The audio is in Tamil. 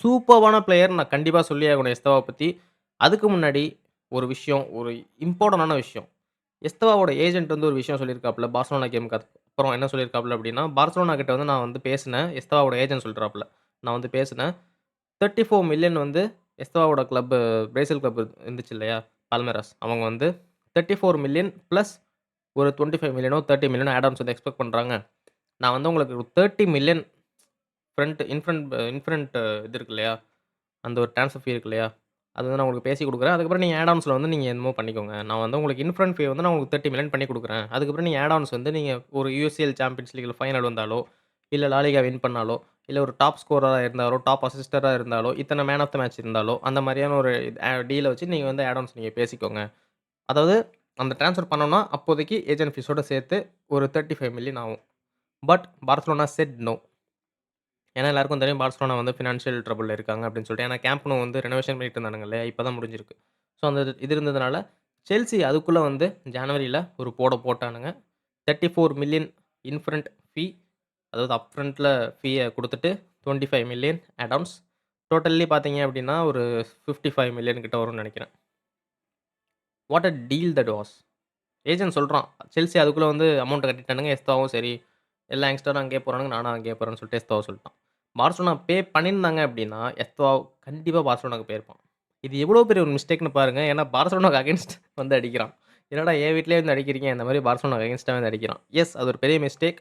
சூப்பர்வான பிளேயர் நான் கண்டிப்பா சொல்லியே ஆகணும் எஸ்தவாவ பத்தி. அதுக்கு முன்னாடி ஒரு விஷயம், ஒரு இம்பார்டன்டான விஷயம். எஸ்தவாவோட ஏஜென்ட் வந்து ஒரு விஷயம் சொல்லியிருக்காப்ல. பார்சலோனா கேம்க்கு அப்புறம் என்ன சொல்லியிருக்காப்ல அப்டின்னா, பார்சலோனா கிட்ட வந்து நான் வந்து பேசினேன். எஸ்தவாவோட ஏஜென்ட் சொல்றாப்ல. நான் வந்து பேசினேன். 34,000,000 வந்து எஸ்தவாவோட கிளப் பிரேசில் கிளப் இருந்துச்சு இல்லையா? பால்மெராஸ். அவங்க வந்து 34,000,000 பிளஸ் ஒரு 25,000,000 30,000,000 ஆட் ஆன்ஸ் வந்து எக்ஸ்பெக்ட் பண்றாங்க. நான் வந்து உங்களுக்கு ஒரு 30,000,000 இன்ஃப்ரண்ட் இது இருக்கு இல்லையா? அந்த ஒரு ட்ரான்ஸ்ஃபர் ஃபீ இருக்கு இல்லையா? அது வந்து நான் உங்களுக்கு பேசி குடுக்குறேன். அதுக்கப்புறம் நீங்க ஆட் ஆன்ஸ்ல வந்து நீங்க என்னமோ பண்ணிக்கோங்க. நான் வந்து உங்களுக்கு இன்ஃப்ரண்ட் ஃபீ வந்து நான் உங்களுக்கு 30,000,000 பண்ணி குடுக்குறேன். அதுக்கப்புறம் நீங்க ஆட் ஆன்ஸ் வந்து நீங்க ஒரு யுஎஸ்ஏஎல் சாம்பியன்ஸ் லீக்ல ஃபைனல் வந்தாலோ, இல்ல லாலிகா வின் பண்ணாலோ, இல்ல ஒரு டாப் ஸ்கோரரா இருந்தாலோ, டாப் அசிஸ்டரா இருந்தாலோ, இத்தன மேன் ஆஃப் த மேட்ச் இருந்தாலோ, அந்த மாரியான ஒரு டீல வச்சு நீங்க வந்து ஆட் ஆன்ஸ் நீங்க பேசிக்கோங்க. அதாவது அந்த ட்ரான்ஸ்ஃபர் பண்ணோம்னா, அப்போதைக்கு ஏஜென்ட் ஃபீஸோட சேர்த்து ஒரு 35,000,000 ஆகும். But Barcelona said no. ஏன்னா எல்லாருக்கும் தெரியும் பார்சிலோனா வந்து ஃபினான்ஷியல் ட்ரபிள்ல இருக்காங்க அப்படின்னு சொல்லிட்டு. ஏன்னா கேம்ப் நோ வந்து ரெனோவேஷன் பண்ணிட்டு இருந்தானுங்க இல்லையா? இப்ப தான் முடிஞ்சிருக்கு. ஸோ அந்த இது இருந்ததுனால, செல்சி அதுக்குள்ள வந்து ஜனவரில ஒரு போட்டானுங்க. 34,000,000 இன்ஃப்ரண்ட் ஃபீ அதாவது அப்ஃப்ரண்ட்ல ஃபீய குடுத்துட்டு 25,000,000 ஆட் ஆன்ஸ். டோட்டல்லி பார்த்தீங்க அப்படின்னா, ஒரு 55,000,000 கிட்ட வரும்னு நெனைக்கிறேன். What a deal that was! Agent சொல்றான். செல்சி அதுக்குள்ள வந்து அமவுண்ட் கட்டிட்டானுங்க. எஸ்தாவும் சரி, எல்லா யங்ஸ்டரும் அங்கேயே போறானுங்க. நானும் அங்கேயே போறேன்னு சொல்லிட்டு எஸ்தாவ சொல்ட்டான். பார்சலோனா பே பண்ணியிருந்தாங்க அப்டின்னா, எஸ்தாவ் கண்டிப்பா பார்சலோனாக்கு போயிருப்பான். இது எவ்வளோ பெரிய ஒரு மிஸ்டேக்ன்னு பாருங்க. ஏன்னா பார்சலோனாக்கு அகைன்ஸ்ட் வந்து அடிக்கிறான். என்னடா என் வீட்லயே வந்து அடிக்கிறீங்க, இந்த மாரி பார்சலோனாக்கு அகைன்ஸ்ட்டா வந்து அடிக்கிறான். எஸ் அது ஒரு பெரிய மிஸ்டேக்.